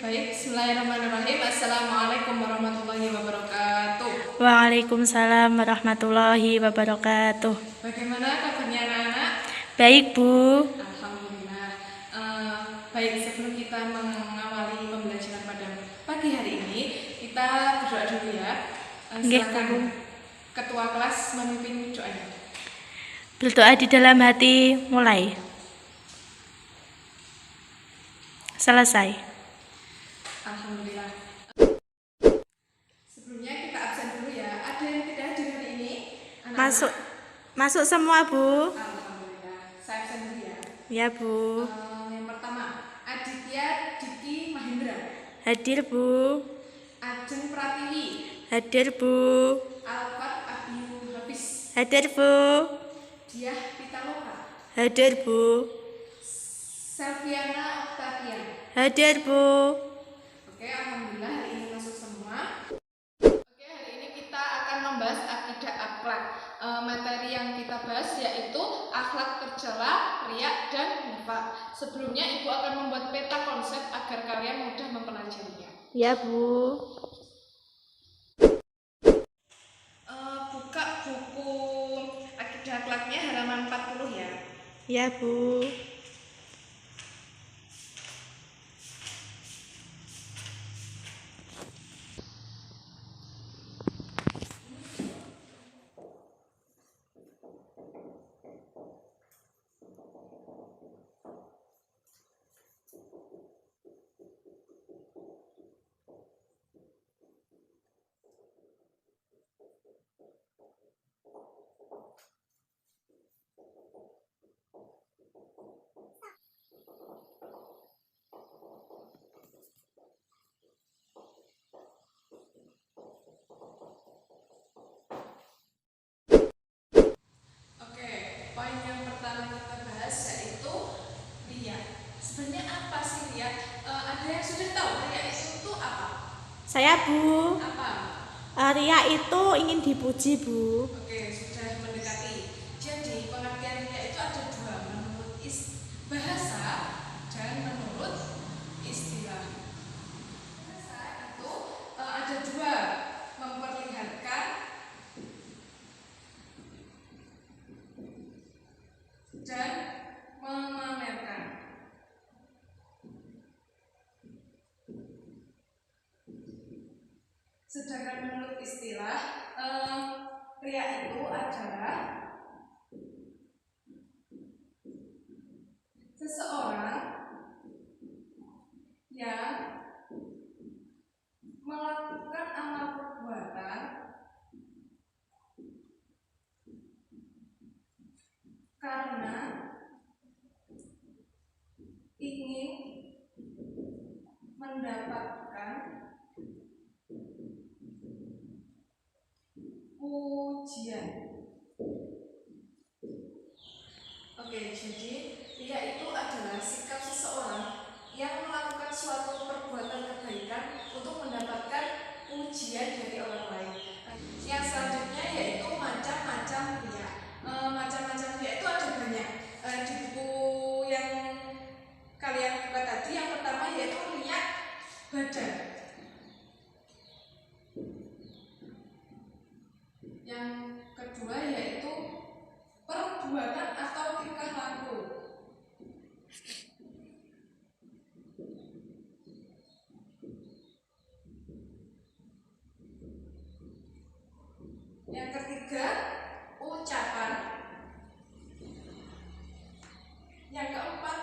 Baik, bismillahirrahmanirrahim. Assalamualaikum warahmatullahi wabarakatuh. Waalaikumsalam warahmatullahi wabarakatuh. Bagaimana kabarnya anak-anak? Baik, Bu. Alhamdulillah. Baik, sebelum kita mengawali pembelajaran pada pagi hari ini, kita berdoa dulu ya. Silakan Ketua kelas memimpin doanya. Berdoa di dalam hati, mulai. Selesai. Alhamdulillah. Sebelumnya kita absen dulu ya. Ada yang tidak hadir hari ini? Anak-anak? Masuk semua, Bu. Alhamdulillah. Saya absen dulu ya. Ya, Bu. Yang pertama, Aditya Diki Mahendra. Hadir, Bu. Ajeng Pratiwi. Hadir, Bu. Alfat Abiyu Hafiz. Hadir, Bu. Diah Pitaloka. Hadir, Bu. Selviana Octavia. Hadir, Bu. Oke, alhamdulillah hari ini masuk semua. Oke, hari ini kita akan membahas akidah akhlak. Materi yang kita bahas yaitu akhlak tercela, riya, dan nifaq. Sebelumnya Ibu akan membuat peta konsep agar kalian mudah mempelajarinya. Ya, Bu. Buka buku akidah akhlaknya halaman 40 ya. Ya, Bu. Oke, poin yang pertama kita bahas yaitu riya. Sebenarnya apa sih riya? Ada yang sudah tahu riya itu apa? Saya, Bu. Apa? Riya itu ingin dipuji, Bu. Oke, sudah mendekati. Jadi pengertian riya itu ada dua, menurut bahasa dan menurut istilah. Bahasa itu ada dua, memperlihatkan dan memamerkan. Sedangkan menurut istilah, riya itu adalah seseorang yang melakukan amal perbuatan karena ingin mendapatkan pujian. Oke, jadi riya itu adalah sikap seseorang yang melakukan suatu perbuatan kebaikan untuk mendapatkan pujian dari orang lain. Yang selanjutnya yaitu macam-macam riya. Macam-macam riya itu ada banyak. Di buku yang kalian buka tadi, yang pertama yaitu riya badan. Yang kedua yaitu perbuatan atau tingkah laku. Yang ketiga, ucapan. Yang keempat,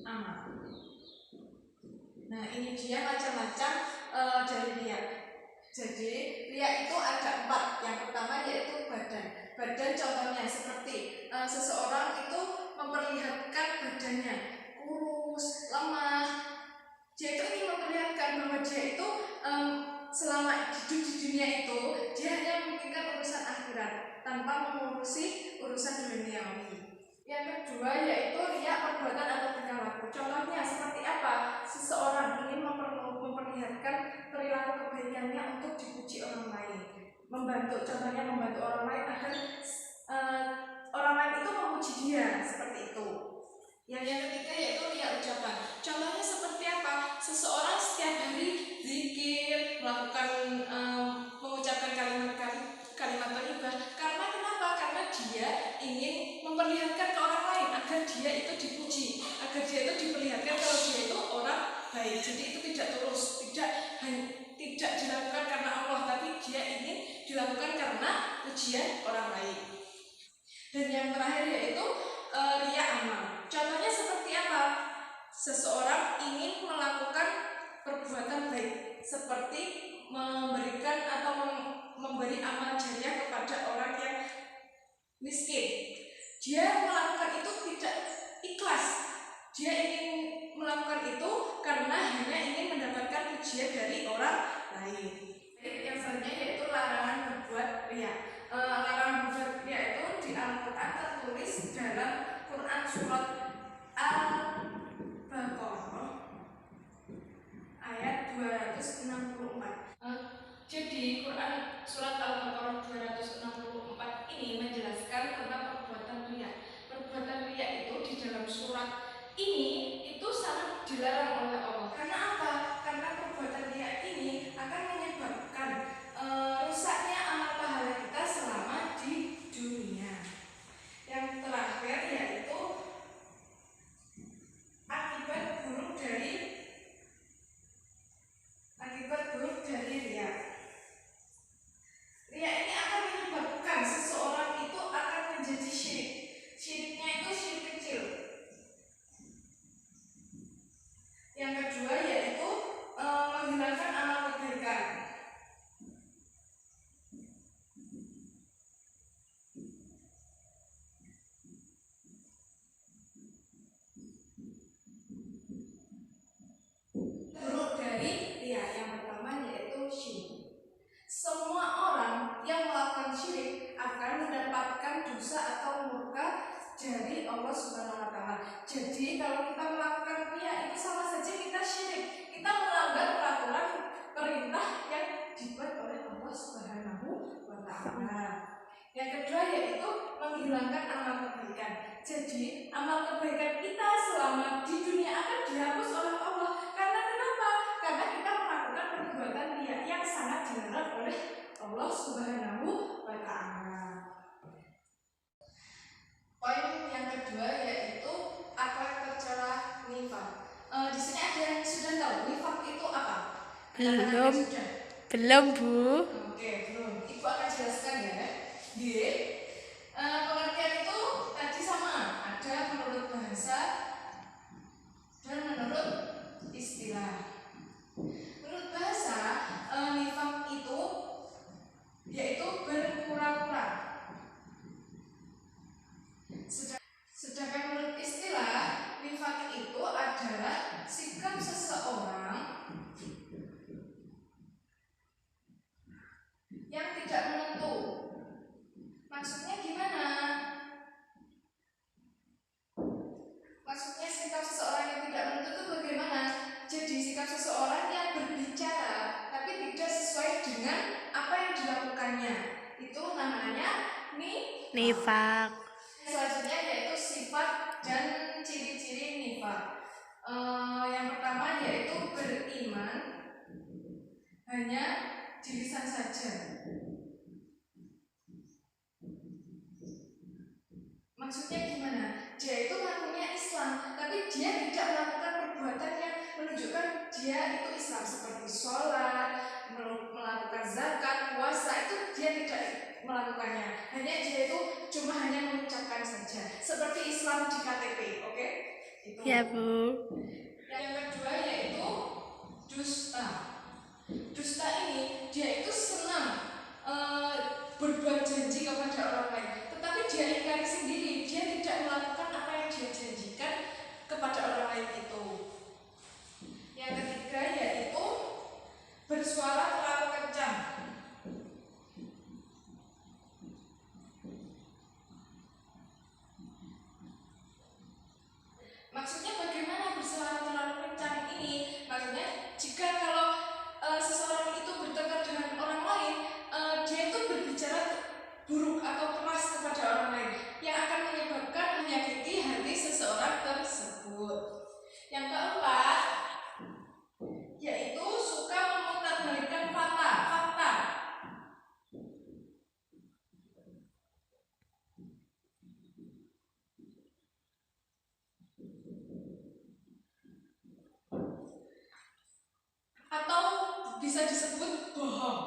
amal. Nah, ini dia macam-macam dari riya. Jadi, riya itu ada 4. Yang pertama yaitu badan. Badan contohnya seperti seseorang itu memperlihatkan badannya kurus, lemah. Dia itu ingin memperlihatkan bahwa dia itu selama hidup di dunia itu dia hanya memikirkan urusan akhirat tanpa mengurusi urusan duniawi. Yang kedua yaitu riya perbuatan atau tingkah laku. Contohnya seperti apa? Seseorang ingin memperlihatkan perilaku kebaikannya untuk dipuji orang lain. Contohnya membantu orang lain agar orang lain itu memuji dia, seperti itu. Yang ketiga yaitu riya ucapan. Contohnya seperti apa? dilakukan karena pujian orang lain. Dan yang terakhir yaitu riya amal. Contohnya seperti apa? Seseorang ingin melakukan perbuatan baik seperti memberikan atau memberi amal jariah kepada orang yang miskin. Dia melakukan itu tidak ikhlas. Dia ingin melakukan itu karena hanya ingin mendapatkan pujian dari orang lain. Yang selanjutnya yaitu larangan berbuat riya. Larangan berbuat riya itu di Al-Quran tertulis dalam Quran surat Al-Baqarah ayat 264. Jadi Quran surat Al-Baqarah 264 ini menjelaskan tentang perbuatan riya. Perbuatan riya itu di dalam surat ini itu sangat dilarang oleh Allah. Karena apa? Karena perbuatan riya ini akan menyebabkan rusaknya amal pahala kita selama di dunia. Yang terakhir yaitu akibat buruk dari riya. Riya ini akan menyebabkan seseorang itu akan menjadi syirik. Syiriknya itu syirik kecil. Yang kedua yaitu menghilangkan amal kebaikan. Buruk dari riya yang pertama yaitu syirik. Semua orang yang melakukan syirik akan mendapatkan dosa atau murka dari Allah Subhanahu wa taala. Jadi kalau kita melakukan riya itu sama saja kita syirik. Kita melanggar peraturan perintah yang dibuat oleh Allah Subhanahu wa taala. Yang kedua yaitu menghilangkan amal kebaikan. Jadi amal kebaikan kita selama di dunia akan dihapus oleh Allah. Karena kenapa? Karena kita melakukan perbuatan riya yang sangat dilarang oleh Allah Subhanahu wa taala. Poin yang kedua yaitu akhlak tercela nifaq. Di sini ada yang sudah tahu nifaq itu apa? Belum Bu. Oke, belum. Ibu akan jelaskan ya. Pengertian itu tadi sama, ada menurut bahasa dan menurut istilah. Menurut bahasa, nifaq itu yaitu berpura-pura. Sedangkan menurut istilah, nifaq itu adalah sikap seseorang yang tidak menentu. Maksudnya gimana? Maksudnya sikap seseorang yang tidak menentu itu bagaimana? Jadi sikap seseorang yang berbicara tapi tidak sesuai dengan apa yang dilakukannya. Itu namanya Nifaq. Selanjutnya yaitu sifat dan ciri-ciri nifaq. Yang pertama yaitu beriman hanya di lisan saja. Maksudnya gimana? Dia itu mengakunya Islam, tapi dia tidak melakukan perbuatan yang menunjukkan dia itu Islam seperti sholat, melakukan zakat, puasa, itu dia tidak melakukannya. Hanya dia itu hanya mengucapkan saja, seperti Islam di KTP, oke? Itu. Ya Bu. Yang kedua yaitu dusta. Dusta ini dia itu senang berbuat janji kepada orang lain, tetapi dia ingkari sendiri, dia tidak melakukan apa yang dia janjikan kepada orang lain itu. Yang ketiga yaitu bersuara terlalu kencang. Maksudnya bagaimana bersuara terlalu kencang ini? Maksudnya jika kalau seseorang itu bertengkar dengan orang lain, dia itu berbicara buruk atau keras kepada orang lain yang akan menyebabkan menyakiti hati seseorang tersebut. Yang keempat yaitu suka memutarbalikkan fakta. Atau bisa disebut bohong.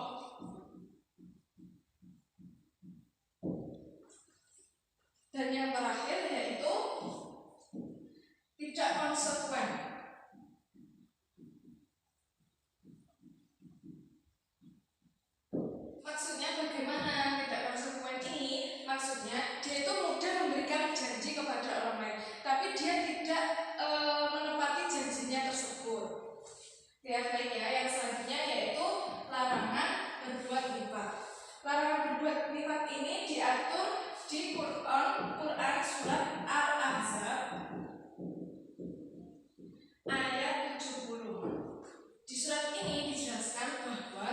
buat nifaq ini diatur di Quran surat Al-Ahzab ayat 70. Di surat ini dijelaskan bahwa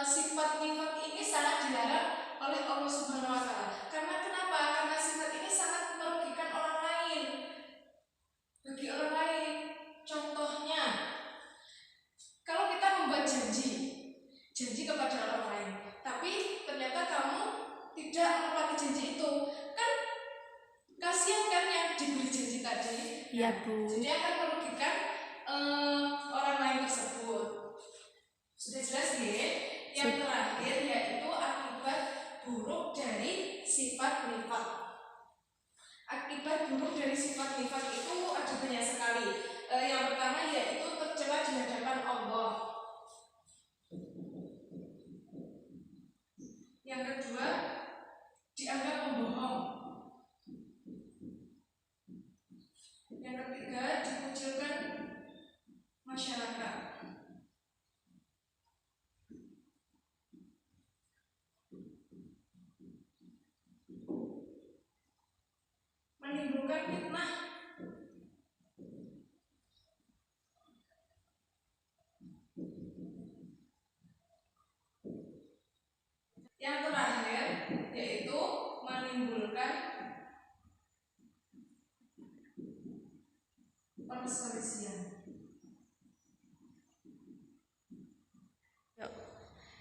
sifat nifaq ini sangat dilarang oleh Allah Subhanahu wa taala. Karena kenapa? Karena sifat ini sangat merugikan orang lain. Bagi orang lain. Contohnya, kalau kita membuat janji kepada orang lain, tapi ternyata kamu tidak menepati janji itu, kan kasihan kan yang diberi janji tadi. Iya, Bu. Jadi akan merugikan orang lain tersebut. Sudah jelas ya? Yang terakhir yaitu akibat buruk dari sifat nifaq. Akibat buruk dari sifat nifaq itu ada banyak sekali. Yang pertama yaitu tercela di hadapan Allah. Yang kedua, dianggap pembohong. Yang ketiga, dikucilkan masyarakat. Menimbulkan fitnah. Yang terakhir yaitu menimbulkan perselisihan.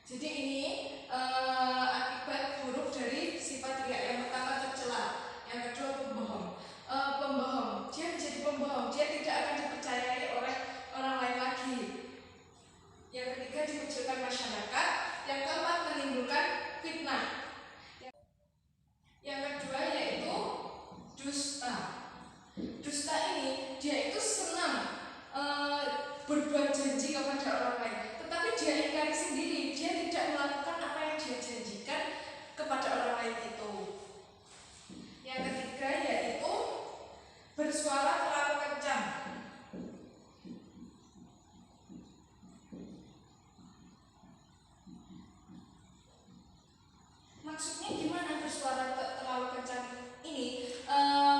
Jadi ini akibat buruk dari sifat riya. Yang pertama tercela, yang kedua pembohong. Pembohong, dia menjadi pembohong, dia tidak akan dipercayai oleh orang lain lagi. Yang ketiga dikucilkan masyarakat. Yang keempat menimbulkan fitnah. Yang kedua yaitu dusta. Dusta ini dia itu senang berbuat janji kepada orang lain, tetapi dia ingkari sendiri, dia tidak melakukan apa yang dia janjikan kepada orang lain itu. Yang ketiga yaitu bersuara terlalu kencang. Maksudnya gimana bersuara terlalu kencang ini?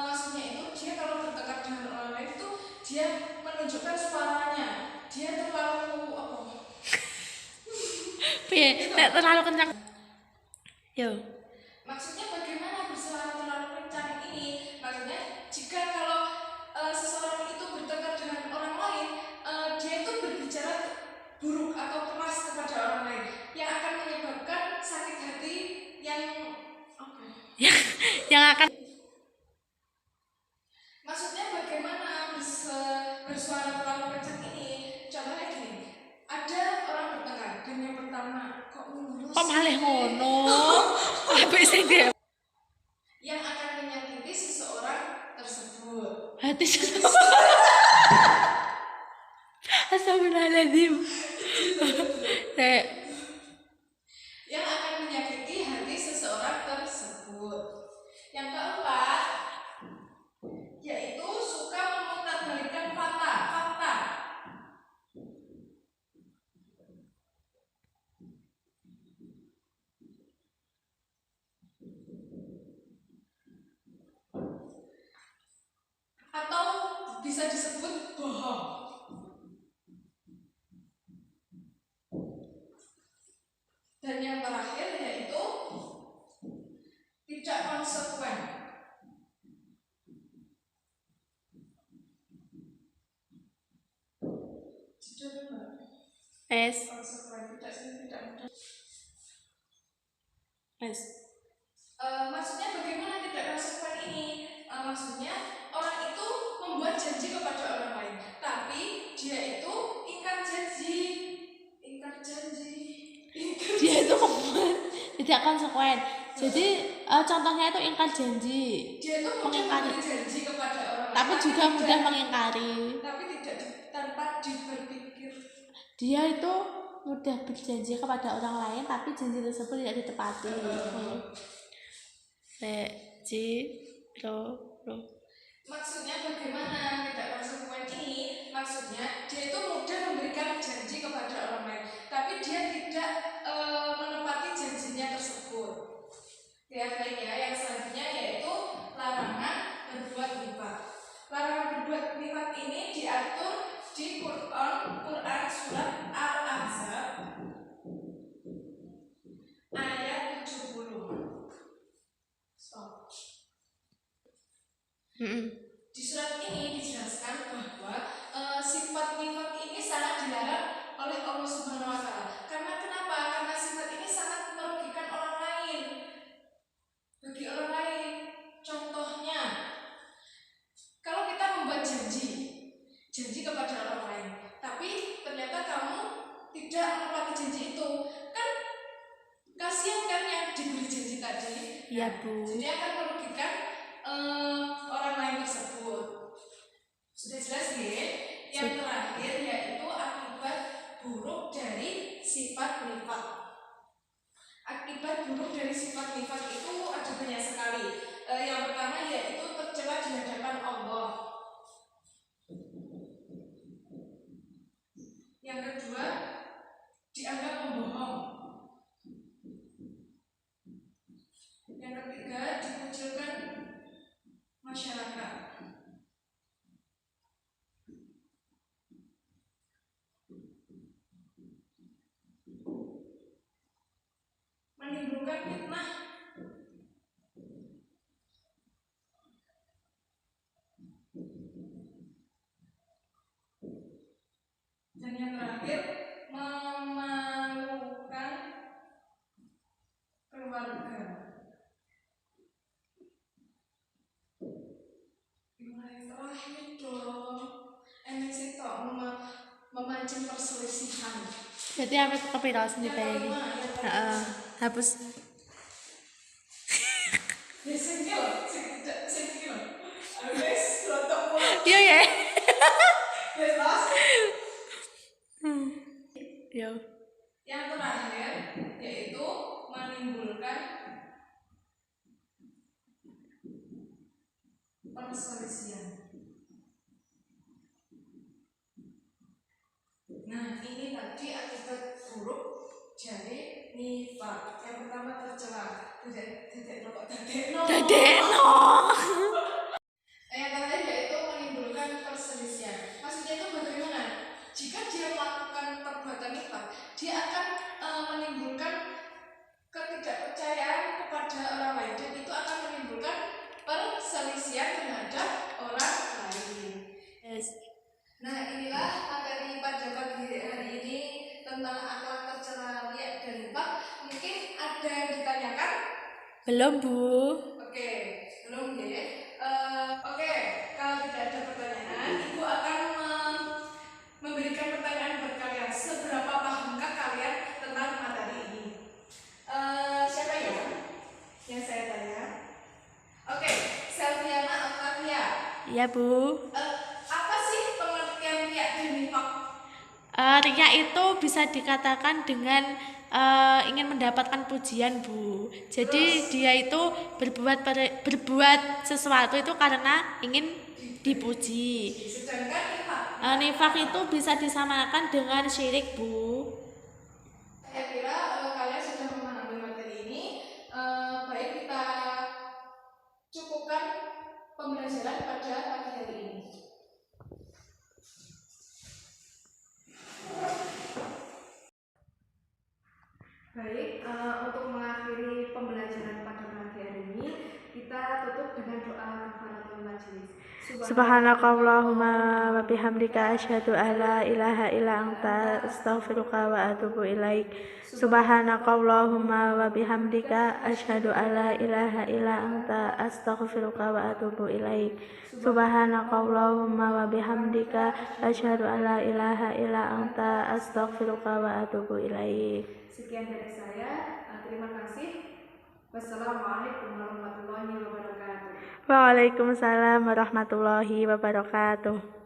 Maksudnya itu dia kalau bertengkar dengan orang lain itu dia menunjukkan suaranya, dia terlalu apa? Terlalu kencang. Yo. Maksudnya bagaimana bersuara terlalu kencang ini? Maksudnya jika kalau seseorang itu bertengkar dengan orang lain, dia itu berbicara buruk atau keras kepada orang lain yang akan menyebabkan sakit hati yang apa? Yang akan. Maksudnya bagaimana bersuara terlalu kencang ini? Contohnya gini, ada orang bertengkar dan yang pertama kok malih ngono. Apik sing dia. Yang akan menyakiti seseorang tersebut. Hati Astagfirullahaladzim. Yang akan menyakiti hati seseorang tersebut. Yang keempat yaitu suka memutarbalikan fakta. Atau bisa disebut bohong. Dan yang terakhir yaitu tidak konsekuen. Konsekuen tidak mudah. Maksudnya bagaimana tidak konsekuen ini? Maksudnya orang itu membuat janji kepada orang lain, tapi dia itu ingkar janji. Dia itu tidak konsekuen. Jadi contohnya itu ingkar janji. Dia itu mengingkari janji kepada orang lain, tapi juga mudah mengingkari. Tapi tidak tanpa berpikir. Dia itu mudah berjanji kepada orang lain, tapi janji tersebut tidak ditepati. Maksudnya bagaimana tidak konsekuen ini? Maksudnya dia itu mudah memberikan janji kepada orang lain, tapi dia tidak menepati janjinya tersebut. Di surat ini dijelaskan bahwa sifat nifaq ini sangat dilarang oleh Allah Subhanahu wa taala. Karena kenapa? Karena sifat ini sangat merugikan orang lain. Bagi orang lain. Contohnya, kalau kita membuat janji kepada orang lain, tapi ternyata kamu tidak menepati janji itu, kan kasihan kan yang diberi janji tadi. Iya, Bu. Jadi akan merugikan orang lain tersebut. Sudah jelas ya? Yang terakhir yaitu akibat buruk dari sifat nifaq. Akibat buruk dari sifat nifaq itu ada banyak sekali. Yang pertama yaitu tercela di hadapan Allah. Yang kedua, dianggap pembohong. Yang ketiga, dikucilkan masyarakat. Menimbulkan fitnah. Dan yang terakhir, memalukan keluarga. Gimana terakhir dong? Ini sih kok memancing perselisihan. Berarti apa kepira sendiri ini? Hapus. Iya ya. Yo. Yang terakhir yaitu menimbulkan perselisihan. Nah, ini tadi akibat buruk dari nifaq. Yang pertama tercela, Dadeno. Yang terakhir yaitu menimbulkan perselisihan. Maksudnya itu bagaimana? Jika dia melakukan perbuatan nifaq, dia akan menimbulkan ketidakpercayaan kepada orang lain, dan itu akan menimbulkan perselisihan terhadap orang lain. Yes. Nah, inilah materi pada pagi hari ini tentang akhlak tercela, riya dan nifaq. Mungkin ada yang ditanyakan? Belum, Bu. Oke, belum ya. Oke, kalau tidak ada pertanyaan, Ibu akan memberikan pertanyaan buat kalian. Seberapa pahamkah kalian tentang materi ini? Siapa ya yang saya tanya? Oke, Selviana Octavia. Iya, Bu. Apa sih pengertian riya dan nifaq? Riya itu bisa dikatakan dengan ingin mendapatkan pujian, Bu. Jadi dia itu berbuat sesuatu itu karena ingin dipuji. Sedangkan nifaq? Nifaq itu bisa disamakan dengan syirik, Bu. Saya kira kalian sudah memahami materi ini. Baik, kita cukupkan pembelajaran pada pagi hari ini. Baik, untuk mengakhiri pembelajaran pada pagi hari ini, kita tutup dengan doa kafaratul majelis. Subhanakallahumma wa bihamdika asyhadu an la ilaha illa anta astaghfiruka wa atubu ilaik. Subhanakallahumma wa bihamdika asyhadu an la ilaha illa anta astaghfiruka wa atubu ilaik. Subhanakallahumma wa bihamdika asyhadu an la ilaha illa anta astaghfiruka wa atubu ilaik. Sekian dari saya. Terima kasih. Wassalamualaikum warahmatullahi wabarakatuh. Waalaikumsalam warahmatullahi wabarakatuh.